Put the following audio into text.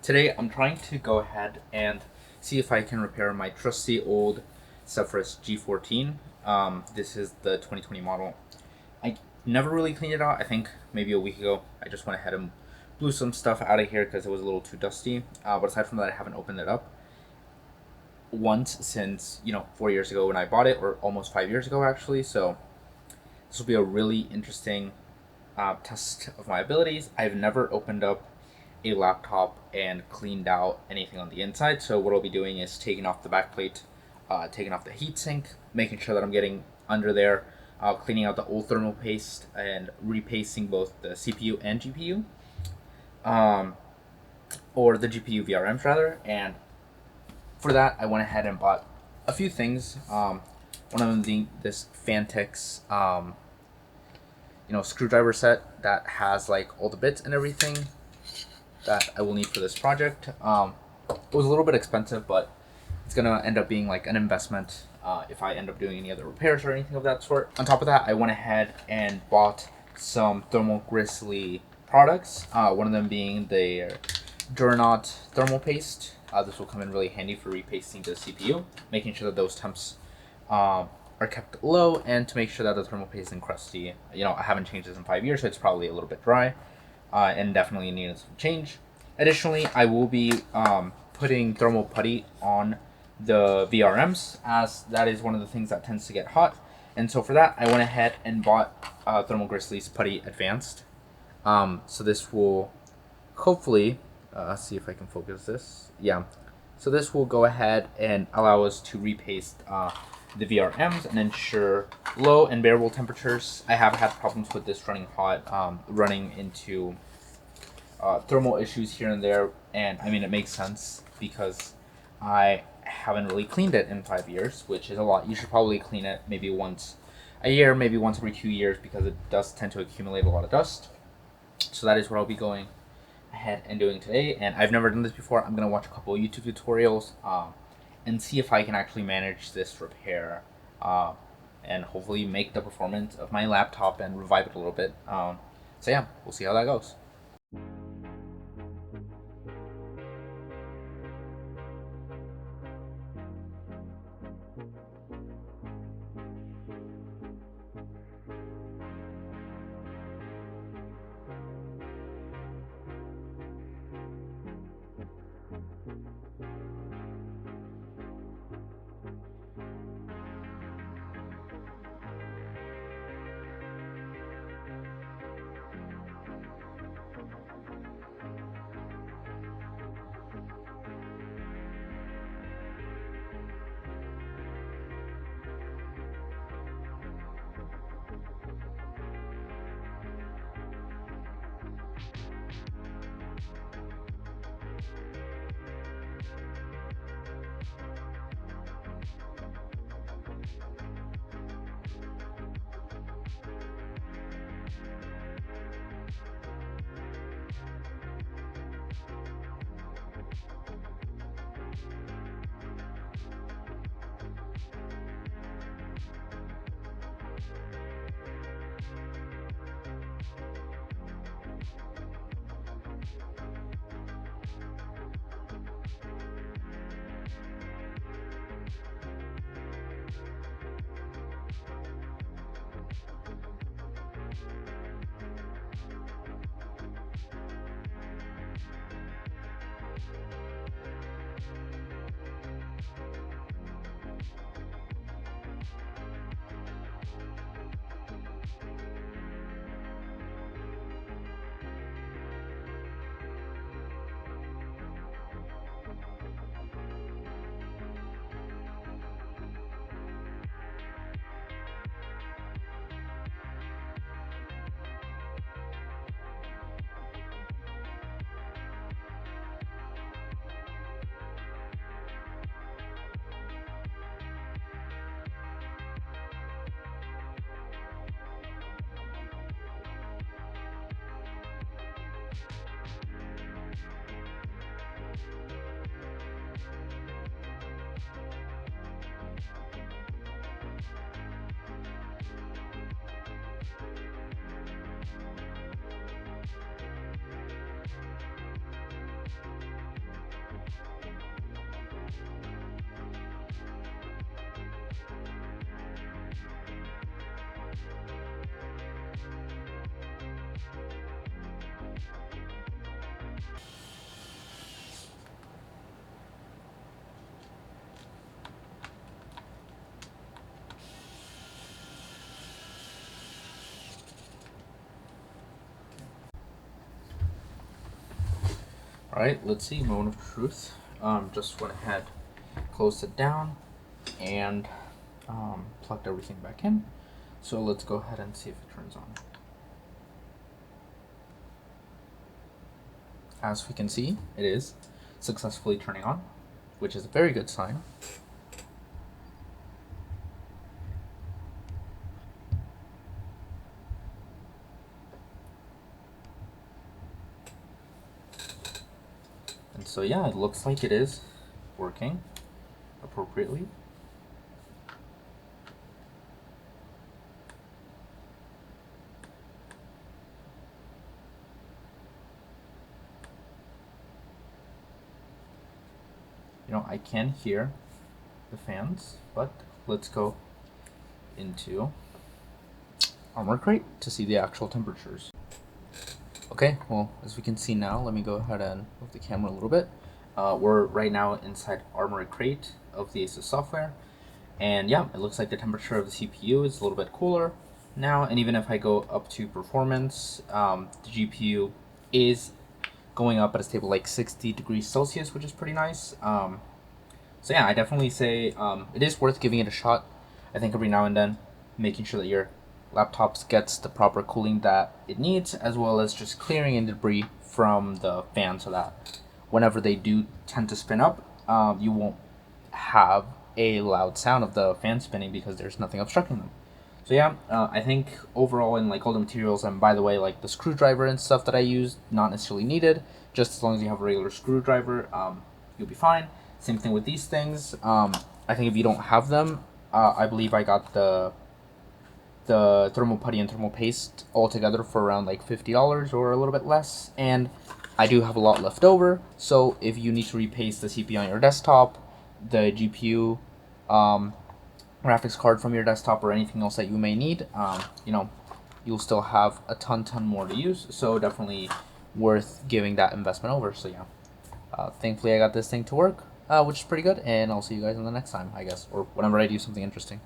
Today I'm trying to go ahead and see if I can repair my trusty old Zephyrus G14. This is the 2020 model. I never really cleaned it out. I think maybe a week ago I just went ahead and blew some stuff out of here because it was a little too dusty. But aside from that, I haven't opened it up once since 4 years ago when I bought it, or almost 5 years ago actually. So this will be a really interesting test of my abilities. I've never opened up a laptop and cleaned out anything on the inside. So what I'll be doing is taking off the backplate, taking off the heatsink, making sure that I'm getting under there, cleaning out the old thermal paste, and repasting both the CPU and GPU, or the GPU VRMs rather. And for that, I went ahead and bought a few things. One of them being this Fantex screwdriver set that has like all the bits and everything that I will need for this project. It was a little bit expensive, but it's gonna end up being like an investment if I end up doing any other repairs or anything of that sort. On top of that, I went ahead and bought some Thermal Grizzly products. One of them being the Duranaut thermal paste. This will come in really handy for repasting the CPU, making sure that those temps are kept low, and to make sure that the thermal paste isn't crusty. I haven't changed this in 5 years, so it's probably a little bit dry. And definitely needed some change. Additionally, I will be putting thermal putty on the VRMs, as that is one of the things that tends to get hot. And so for that, I went ahead and bought Thermal Grizzly's Putty Advanced. So this will hopefully, see if I can focus this. Yeah. So this will go ahead and allow us to repaste the VRMs and ensure low and bearable temperatures. I have had problems with this running hot, running into thermal issues here and there, and I mean it makes sense because I haven't really cleaned it in 5 years, which is a lot. You should probably clean it maybe once a year, maybe once every 2 years, because it does tend to accumulate a lot of dust. So that is what I'll be going ahead and doing today, and I've never done this before. I'm gonna watch a couple of YouTube tutorials and see if I can actually manage this repair, and hopefully make the performance of my laptop and revive it a little bit. So yeah, we'll see how that goes. Alright, let's see, moment of truth. Just went ahead, closed it down, and plugged everything back in. So let's go ahead and see if it turns on. As we can see, it is successfully turning on, which is a very good sign. And so yeah, it looks like it is working appropriately. You know, I can hear the fans, but let's go into Armor Crate to see the actual temperatures. Okay, well, as we can see now, let me go ahead and move the camera a little bit. We're right now inside Armor Crate of the Asus software, and yeah, it looks like the temperature of the CPU is a little bit cooler now, and even if I go up to performance, the GPU is going up at a stable like 60 degrees Celsius, which is pretty nice. So yeah, I definitely say it is worth giving it a shot. I think every now and then, making sure that your laptops gets the proper cooling that it needs, as well as just clearing any debris from the fan, so that whenever they do tend to spin up, you won't have a loud sound of the fan spinning because there's nothing obstructing them. So yeah, I think overall in like all the materials, and by the way, like the screwdriver and stuff that I used, not necessarily needed. Just as long as you have a regular screwdriver, you'll be fine. Same thing with these things. I think if you don't have them, I believe I got the thermal putty and thermal paste all together for around like $50 or a little bit less, and I do have a lot left over. So if you need to repaste the CPU on your desktop, the GPU, graphics card from your desktop, or anything else that you may need, you know, you'll still have a ton more to use. So definitely worth giving that investment over. So yeah, thankfully I got this thing to work, which is pretty good, and I'll see you guys on the next time, I guess, or whenever I do something interesting.